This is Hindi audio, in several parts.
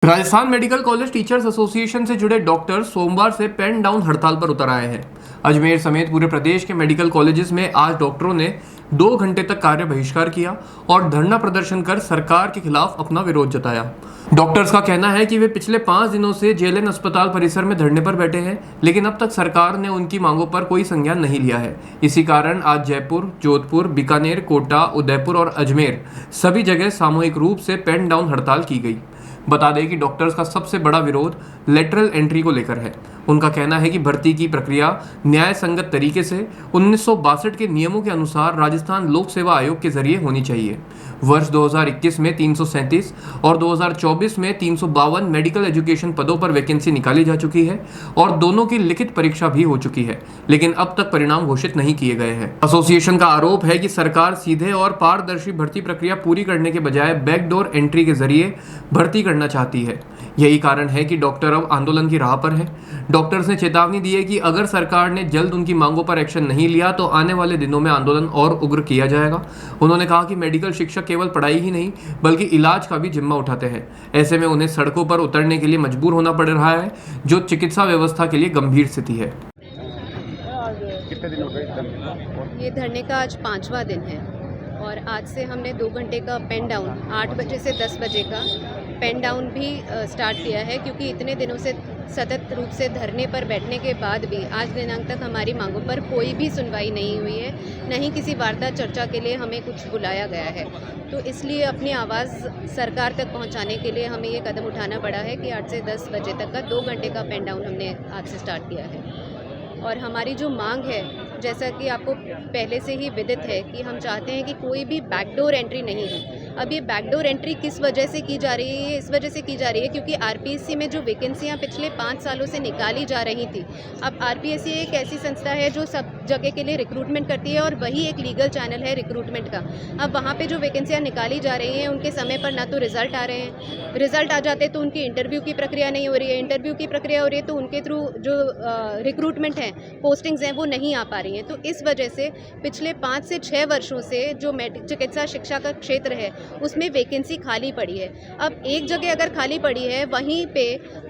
Rajasthan medical college teachers association से जुड़े डॉक्टर सोमवार से पेन डाउन हड़ताल पर उतर आए हैं। अजमेर समेत पूरे प्रदेश के मेडिकल कॉलेजेस में आज डॉक्टरों ने 2 घंटे तक कार्य बहिष्कार किया और धरना प्रदर्शन कर सरकार के खिलाफ अपना विरोध जताया। डॉक्टर्स का कहना है कि वे पिछले 5 दिनों से जेएलएन अस्पताल परिसर में धरने पर बैठे हैं, लेकिन अब तक सरकार ने उनकी मांगों पर कोई संज्ञान नहीं लिया है। इसी कारण आज जयपुर, जोधपुर, बीकानेर, कोटा, उदयपुर और अजमेर सभी जगह सामूहिक रूप से पेन डाउन हड़ताल की गई। बता दें कि डॉक्टर्स का सबसे बड़ा विरोध लेटरल एंट्री को लेकर है। उनका कहना है कि भर्ती की प्रक्रिया न्याय संगत तरीके से 1962 के नियमों के अनुसार राजस्थान लोक सेवा आयोग के जरिए होनी चाहिए। वर्ष 2021 में 337 और 2024 में 352 मेडिकल एजुकेशन पदों पर वैकेंसी निकाली जा चुकी है और दोनों की लिखित परीक्षा भी हो चुकी है, लेकिन अब तक परिणाम घोषित नहीं किए गए हैं। एसोसिएशन का आरोप है कि सरकार सीधे और पारदर्शी भर्ती प्रक्रिया पूरी करने के बजाय बैकडोर एंट्री के जरिए भर्ती करना चाहती है। यही कारण है कि डॉक्टर अब आंदोलन की राह पर है। डॉक्टर्स ने चेतावनी दी है कि अगर सरकार ने जल्द उनकी मांगों पर एक्शन नहीं लिया तो आने वाले दिनों में आंदोलन और उग्र किया जाएगा। उन्होंने कहा कि मेडिकल शिक्षक केवल पढ़ाई ही नहीं बल्कि इलाज का भी जिम्मा उठाते हैं। ऐसे में उन्हें सड़कों पर उतरने के लिए मजबूर होना पड़ रहा है, जो चिकित्सा व्यवस्था के लिए गंभीर स्थिति है। कितने दिन हो गए? ये धरने का आज 5वां दिन है और आज से हमने 2 घंटे का पेन डाउन 8 बजे से 10 बजे का पेन डाउन भी स्टार्ट किया है, क्योंकि इतने दिनों से सतत रूप से धरने पर बैठने के बाद भी आज दिनांक तक हमारी मांगों पर कोई भी सुनवाई नहीं हुई है, न ही किसी वार्ता चर्चा के लिए हमें कुछ बुलाया गया है। तो इसलिए अपनी आवाज़ सरकार तक पहुंचाने के लिए हमें ये कदम उठाना पड़ा है कि 8 से 10 बजे तक का 2 घंटे का पेन डाउन हमने आज से स्टार्ट किया है। और हमारी जो मांग है, जैसा कि आपको पहले से ही विदित है कि हम चाहते हैं कि कोई भी बैकडोर एंट्री नहीं हो। अब ये बैकडोर एंट्री किस वजह से की जा रही है? इस वजह से की जा रही है क्योंकि आरपीएससी में जो वैकेंसियां पिछले 5 सालों से निकाली जा रही थी, अब आरपीएससी एक ऐसी संस्था है जो सब जगह के लिए रिक्रूटमेंट करती है और वही एक लीगल चैनल है रिक्रूटमेंट का। अब वहाँ पर जो वैकेंसियाँ निकाली जा रही हैं उनके समय पर ना तो रिजल्ट आ रहे हैं, रिजल्ट आ जाते तो उनकी इंटरव्यू की प्रक्रिया नहीं हो रही है, इंटरव्यू की प्रक्रिया हो रही है तो उनके थ्रू जो रिक्रूटमेंट है, पोस्टिंग्स हैं, वो नहीं आ पा रही हैं। तो इस वजह से पिछले 5 से 6 वर्षों से जो चिकित्सा शिक्षा का क्षेत्र है उसमें वैकेंसी खाली पड़ी है। अब एक जगह अगर खाली पड़ी है, वहीं पे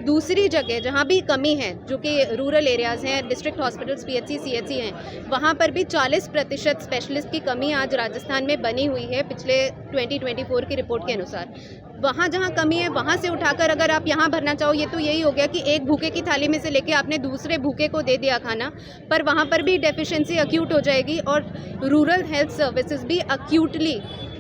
दूसरी जगह जहाँ भी कमी है, जो कि रूरल एरियाज़ हैं, डिस्ट्रिक्ट हॉस्पिटल्स, पीएचसी, सीएचसी हैं, वहाँ पर भी 40% स्पेशलिस्ट की कमी आज राजस्थान में बनी हुई है पिछले 2024 की रिपोर्ट के अनुसार। वहाँ जहाँ कमी है वहाँ से उठाकर अगर आप यहाँ भरना चाहो, ये तो यही हो गया कि एक भूखे की थाली में से लेके आपने दूसरे भूखे को दे दिया खाना, पर वहाँ पर भी डेफिशिएंसी अक्यूट हो जाएगी और रूरल हेल्थ सर्विसेज भी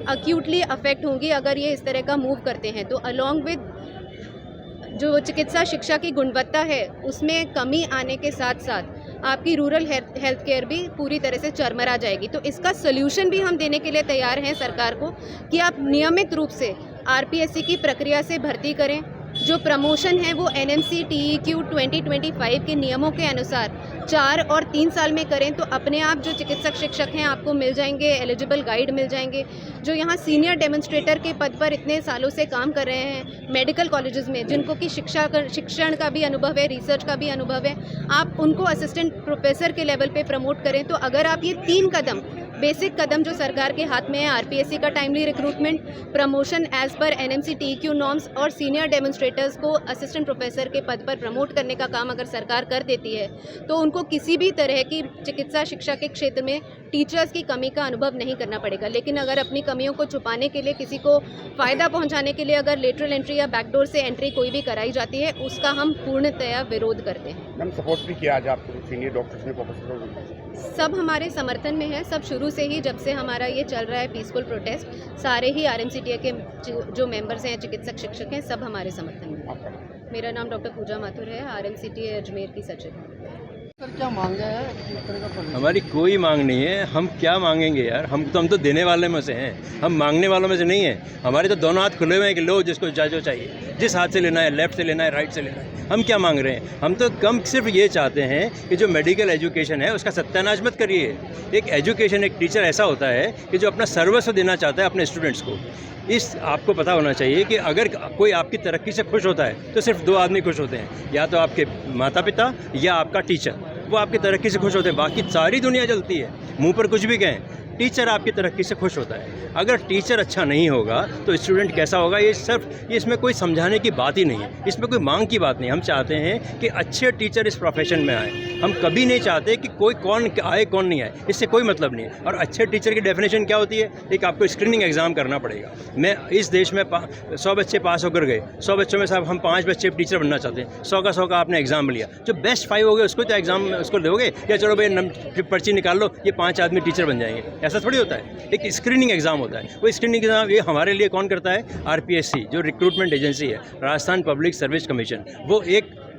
अक्यूटली अफेक्ट होंगी अगर ये इस तरह का मूव करते हैं। तो अलॉन्ग विद जो चिकित्सा शिक्षा की गुणवत्ता है उसमें कमी आने के साथ साथ आपकी रूरल हेल्थ केयर भी पूरी तरह से चरमरा जाएगी। तो इसका सोल्यूशन भी हम देने के लिए तैयार हैं सरकार को कि आप नियमित रूप से आरपीएससी की प्रक्रिया से भर्ती करें। जो प्रमोशन है वो एनएमसी टीईक्यू 2025 के नियमों के अनुसार 4 और 3 साल में करें तो अपने आप जो चिकित्सक शिक्षक हैं आपको मिल जाएंगे, एलिजिबल गाइड मिल जाएंगे। जो यहाँ सीनियर डेमोन्स्ट्रेटर के पद पर इतने सालों से काम कर रहे हैं मेडिकल कॉलेजेस में, जिनको कि शिक्षण का भी अनुभव है, रिसर्च का भी अनुभव है, आप उनको असिस्टेंट प्रोफेसर के लेवल पे प्रमोट करें। तो अगर आप ये 3 कदम, बेसिक कदम जो सरकार के हाथ में है, आरपीएससी का टाइमली रिक्रूटमेंट, प्रमोशन एज पर एनएमसी टीईक्यू नॉर्म्स और सीनियर डेमोन्स्ट्रेटर्स को असिस्टेंट प्रोफेसर के पद पर प्रमोट करने का काम अगर सरकार कर देती है तो उनको किसी भी तरह की चिकित्सा शिक्षा के क्षेत्र में टीचर्स की कमी का अनुभव नहीं करना पड़ेगा। लेकिन अगर अपनी कमियों को छुपाने के लिए, किसी को फ़ायदा पहुंचाने के लिए अगर लेटरल एंट्री या बैकडोर से एंट्री कोई भी कराई जाती है, उसका हम पूर्णतया विरोध करते हैं। मैम, सपोर्ट भी किया आज आपको सीनियर डॉक्टर्स ने, प्रोफेसर सब हमारे समर्थन में है। सब शुरू से ही, जब से हमारा ये चल रहा है पीसफुल प्रोटेस्ट, सारे ही आरएमसीटीए के जो मेंबर्स हैं, चिकित्सक शिक्षक हैं, सब हमारे समर्थन में है। मेरा नाम डॉक्टर पूजा माथुर है, आरएमसीटीए अजमेर की सचिव। सर, क्या मांगे है? हमारी कोई मांग नहीं है। हम क्या मांगेंगे यार? हम तो देने वाले में से हैं, हम मांगने वालों में से नहीं हैं। हमारे तो दोनों हाथ खुले हुए हैं कि लो जिसको जो चाहिए, जिस हाथ से लेना है, लेफ्ट से लेना है, राइट से लेना है। हम क्या मांग रहे हैं? हम तो कम सिर्फ ये चाहते हैं कि जो मेडिकल एजुकेशन है उसका सत्यानाश मत करिए। एक एजुकेशन, एक टीचर ऐसा होता है कि जो अपना सर्वस्व देना चाहता है अपने स्टूडेंट्स को। आपको पता होना चाहिए कि अगर कोई आपकी तरक्की से खुश होता है तो सिर्फ 2 आदमी खुश होते हैं, या तो आपके माता पिता या आपका टीचर। वो आपकी तरक्की से खुश होते हैं, बाकी सारी दुनिया जलती है। मुंह पर कुछ भी कहें, टीचर आपकी तरक्की से खुश होता है। अगर टीचर अच्छा नहीं होगा तो स्टूडेंट कैसा होगा, ये इसमें कोई समझाने की बात ही नहीं है, इसमें कोई मांग की बात नहीं। हम चाहते हैं कि अच्छे टीचर इस प्रोफेशन में आए। हम कभी नहीं चाहते कि कोई कौन आए कौन नहीं आए, इससे कोई मतलब नहीं है। और अच्छे टीचर की डेफिनेशन क्या होती है? एक आपको स्क्रीनिंग एग्ज़ाम करना पड़ेगा। मैं इस देश में 100 बच्चे पास होकर गए, 100 बच्चों में साहब हम 5 बच्चे टीचर बनना चाहते हैं, 100 का आपने एग्ज़ाम लिया, जो बेस्ट 5 हो गए उसको तो एग्ज़ाम उसको दोगे, या चलो भाई पर्ची निकाल लो, ये 5 आदमी टीचर बन जाएंगे? ऐसा थोड़ी होता है। एक स्क्रीनिंग एग्ज़ाम होता है। वो स्क्रीनिंग एग्ज़ाम ये हमारे लिए कौन करता है? RPSC जो रिक्रूटमेंट एजेंसी है, राजस्थान पब्लिक सर्विस कमीशन, वो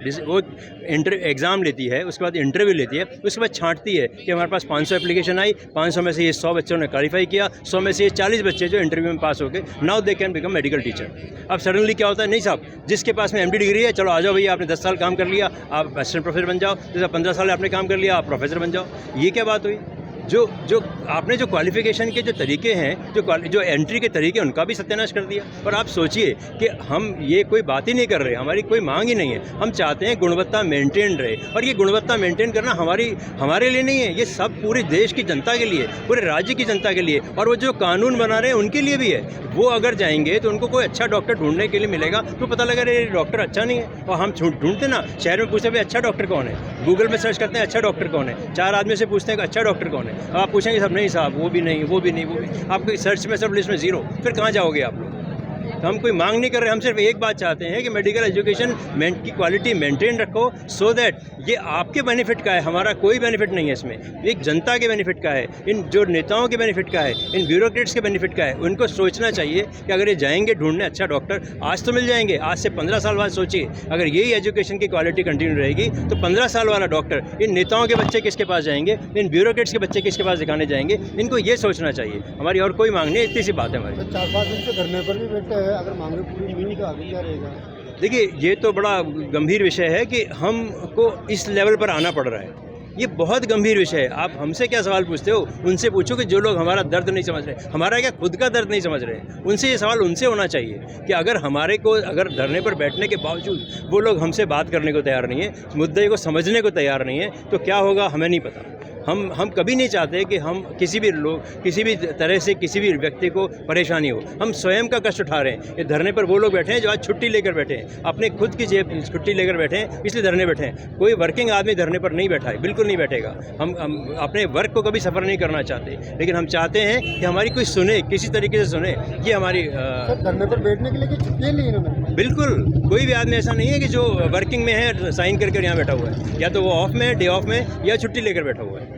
एग्ज़ाम लेती है, उसके बाद इंटरव्यू लेती है, उसके बाद छांटती है कि हमारे पास 500 एप्लीकेशन आई, 500 में से ये 100 बच्चों ने क्वालिफाई किया, 100 में से ये 40 बच्चे जो इंटरव्यू में पास हो गए, now they can become medical teacher. अब सडनली क्या होता है? नहीं साहब, जिसके पास में MD डिग्री है, चलो आ जाओ भैया, आपने 10 साल काम कर लिया, आप असिस्टेंट प्रोफेसर बन जाओ, जैसे 15 साल आपने काम कर लिया, आप प्रोफेसर बन जाओ। ये क्या बात हुई? जो आपने जो क्वालिफिकेशन के जो तरीके हैं, जो एंट्री के तरीके हैं, उनका भी सत्यानाश कर दिया। और आप सोचिए कि हम ये कोई बात ही नहीं कर रहे, हमारी कोई मांग ही नहीं है। हम चाहते हैं गुणवत्ता मेंटेन रहे, और ये गुणवत्ता मेंटेन करना हमारे लिए नहीं है, ये सब पूरे देश की जनता के लिए, पूरे राज्य की जनता के लिए, और वो जो कानून बना रहे हैं उनके लिए भी है। वो अगर जाएंगे तो उनको कोई अच्छा डॉक्टर ढूंढने के लिए मिलेगा, तो पता लगा ये डॉक्टर अच्छा नहीं है। और हम ढूंढते ना, शहर में पूछते भाई अच्छा डॉक्टर कौन है, गूगल में सर्च करते हैं अच्छा डॉक्टर कौन है, 4 आदमी से पूछते हैं कि अच्छा डॉक्टर कौन है। अब आप पूछेंगे सब नहीं साहब, वो भी नहीं, वो भी नहीं, वो भी, आपको सर्च में सब लिस्ट में 0, फिर कहाँ जाओगे आप लोग? तो हम कोई मांग नहीं कर रहे, हम सिर्फ एक बात चाहते हैं कि मेडिकल एजुकेशन की क्वालिटी मेंटेन रखो, सो दैट ये आपके बेनिफिट का है, हमारा कोई बेनिफिट नहीं है इसमें, एक जनता के बेनिफिट का है, इन जो नेताओं के बेनिफिट का है, इन ब्यूरोक्रेट्स के बेनिफिट का है। उनको सोचना चाहिए कि अगर ये जाएंगे ढूंढने अच्छा डॉक्टर, आज तो मिल जाएंगे, आज से 15 साल बाद सोचिए अगर यही एजुकेशन की क्वालिटी कंटिन्यू रहेगी तो 15 साल वाला डॉक्टर इन नेताओं के बच्चे किसके पास जाएंगे, इन ब्यूरोक्रेट्स के बच्चे किसके पास दिखाने जाएंगे? इनको ये सोचना चाहिए। हमारी और कोई मांग नहीं, इतनी सी बात है हमारी। 4-5 दिन से धरने पर भी बैठे हैं, अगर मांगे पूरी नहीं तो आगे क्या रहेगा? देखिए, ये तो बड़ा गंभीर विषय है कि हमको इस लेवल पर आना पड़ रहा है। ये बहुत गंभीर विषय है। आप हमसे क्या सवाल पूछते हो? उनसे पूछो कि जो लोग हमारा दर्द नहीं समझ रहे, हमारा क्या खुद का दर्द नहीं समझ रहे, उनसे ये सवाल उनसे होना चाहिए कि अगर धरने पर बैठने के बावजूद वो लोग हमसे बात करने को तैयार नहीं है, मुद्दे को समझने को तैयार नहीं है, तो क्या होगा हमें नहीं पता। हम कभी नहीं चाहते कि हम किसी भी तरह से किसी भी व्यक्ति को परेशानी हो। हम स्वयं का कष्ट उठा रहे हैं। ये धरने पर वो लोग बैठे हैं जो आज छुट्टी लेकर बैठे हैं, अपने खुद की जेब छुट्टी लेकर बैठे हैं, इसलिए धरने बैठे हैं। कोई वर्किंग आदमी धरने पर नहीं बैठा है, बिल्कुल नहीं बैठेगा। हम अपने वर्क को कभी सफ़र नहीं करना चाहते, लेकिन हम चाहते हैं कि हमारी कोई सुने, किसी तरीके से सुने। ये हमारी धरने पर बैठने के लिए छुट्टी ली इन्होंने? बिल्कुल, कोई भी आदमी ऐसा नहीं है कि जो वर्किंग में है साइन करके यहाँ बैठा हुआ है, या तो वो ऑफ में है, डे ऑफ में, या छुट्टी लेकर बैठा हुआ है।